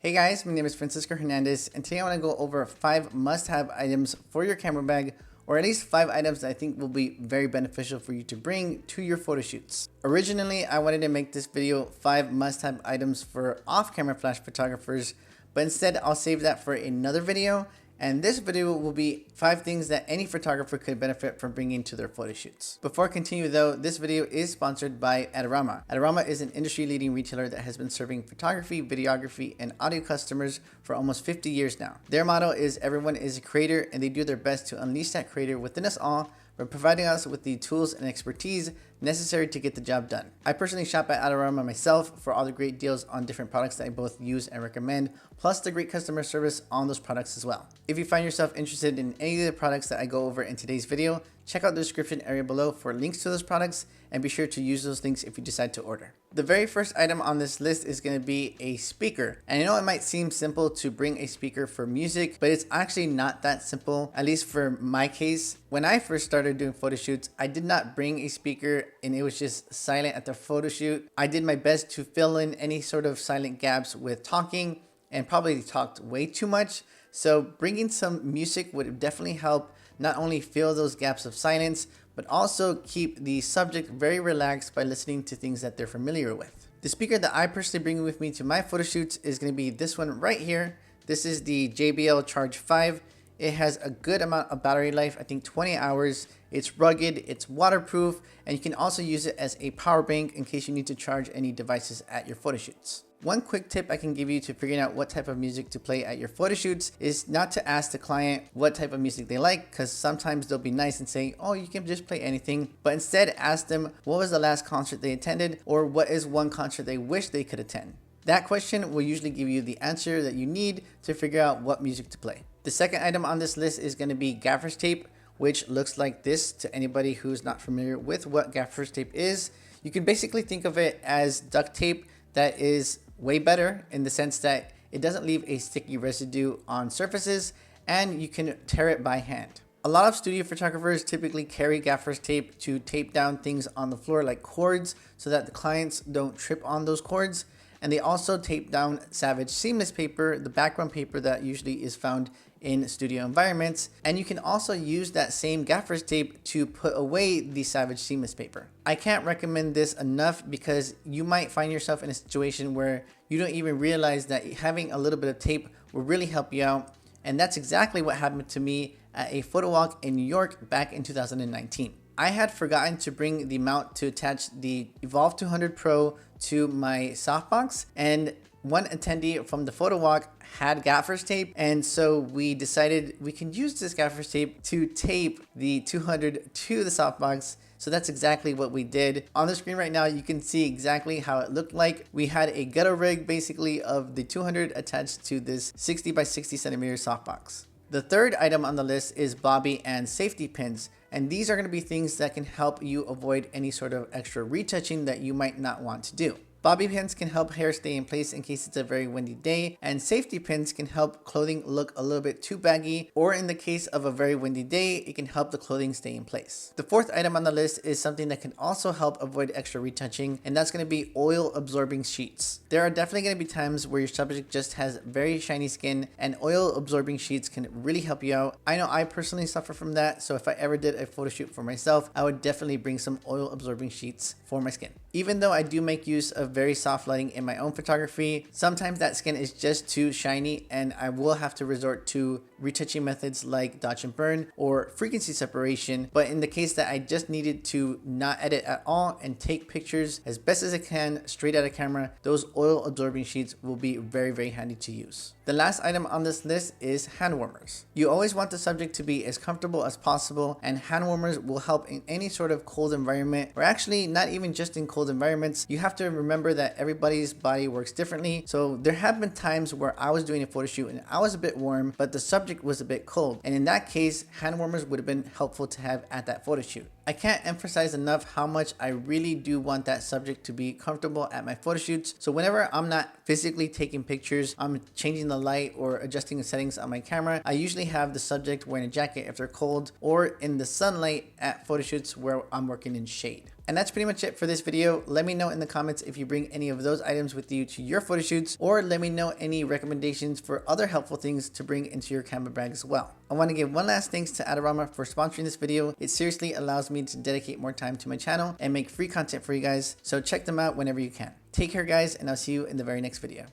Hey guys, my name is Francisco Hernandez, and today I want to go over 5 must-have items for your camera bag, or at least 5 items that I think will be very beneficial for you to bring to your photo shoots. Originally, I wanted to make this video 5 must-have items for off-camera flash photographers, but instead I'll save that for another video. And this video will be 5 things that any photographer could benefit from bringing to their photo shoots. Before I continue though, this video is sponsored by Adorama. Adorama is an industry-leading retailer that has been serving photography, videography, and audio customers for almost 50 years now. Their motto is everyone is a creator, and they do their best to unleash that creator within us all by providing us with the tools and expertise necessary to get the job done. I personally shop at Attribution myself for all the great deals on different products that I both use and recommend, plus the great customer service on those products as well. If you find yourself interested in any of the products that I go over in today's video, check out the description area below for links to those products, and be sure to use those links if you decide to order. The very first item on this list is going to be a speaker. And I know it might seem simple to bring a speaker for music, but it's actually not that simple, at least for my case. When I first started doing photo shoots, I did not bring a speaker and it was just silent at the photo shoot. I did my best to fill in any sort of silent gaps with talking, and probably talked way too much. So bringing some music would definitely help not only fill those gaps of silence, but also keep the subject very relaxed by listening to things that they're familiar with. The speaker that I personally bring with me to my photo shoots is going to be this one right here. This is the JBL Charge 5. It has a good amount of battery life, I think 20 hours. It's rugged, it's waterproof, and you can also use it as a power bank in case you need to charge any devices at your photo shoots. One quick tip I can give you to figuring out what type of music to play at your photo shoots is not to ask the client what type of music they like, because sometimes they'll be nice and say, oh, you can just play anything, but instead ask them what was the last concert they attended, or what is one concert they wish they could attend. That question will usually give you the answer that you need to figure out what music to play. The second item on this list is going to be gaffer's tape, which looks like this to anybody who's not familiar with what gaffer's tape is. You can basically think of it as duct tape that is way better in the sense that it doesn't leave a sticky residue on surfaces, and you can tear it by hand. A lot of studio photographers typically carry gaffer's tape to tape down things on the floor like cords so that the clients don't trip on those cords. And they also tape down Savage seamless paper, the background paper that usually is found in studio environments. And you can also use that same gaffer's tape to put away the Savage seamless paper. I can't recommend this enough because you might find yourself in a situation where you don't even realize that having a little bit of tape will really help you out. And that's exactly what happened to me at a photo walk in New York back in 2019. I had forgotten to bring the mount to attach the Evolve 200 Pro to my softbox, and one attendee from the photo walk had gaffer's tape, and so we decided we can use this gaffer's tape to tape the 200 to the softbox. So that's exactly what we did. On the screen right now, you can see exactly how it looked like. We had a ghetto rig basically of the 200 attached to this 60 by 60 centimeter softbox. The third item on the list is bobby and safety pins. And these are going to be things that can help you avoid any sort of extra retouching that you might not want to do. Bobby pins can help hair stay in place in case it's a very windy day, and safety pins can help clothing look a little bit too baggy, or in the case of a very windy day, it can help the clothing stay in place. The fourth item on the list is something that can also help avoid extra retouching, and that's going to be oil absorbing sheets. There are definitely going to be times where your subject just has very shiny skin, and oil absorbing sheets can really help you out. I know I personally suffer from that, so if I ever did a photo shoot for myself, I would definitely bring some oil absorbing sheets for my skin. Even though I do make use of very soft lighting in my own photography, sometimes that skin is just too shiny and I will have to resort to retouching methods like dodge and burn or frequency separation. But in the case that I just needed to not edit at all and take pictures as best as I can straight out of camera, those oil absorbing sheets will be very, very handy to use. The last item on this list is hand warmers. You always want the subject to be as comfortable as possible, and hand warmers will help in any sort of cold environment, or actually not even just in cold environments. You have to remember that everybody's body works differently. So there have been times where I was doing a photo shoot and I was a bit warm, but the subject was a bit cold. And in that case, hand warmers would have been helpful to have at that photo shoot. I can't emphasize enough how much I really do want that subject to be comfortable at my photo shoots. So whenever I'm not physically taking pictures, I'm changing the light or adjusting the settings on my camera, I usually have the subject wearing a jacket if they're cold, or in the sunlight at photo shoots where I'm working in shade. And that's pretty much it for this video. Let me know in the comments if you bring any of those items with you to your photo shoots, or let me know any recommendations for other helpful things to bring into your camera bag as well. I want to give one last thanks to Adorama for sponsoring this video. It seriously allows me to dedicate more time to my channel and make free content for you guys. So check them out whenever you can. Take care guys, and I'll see you in the very next video.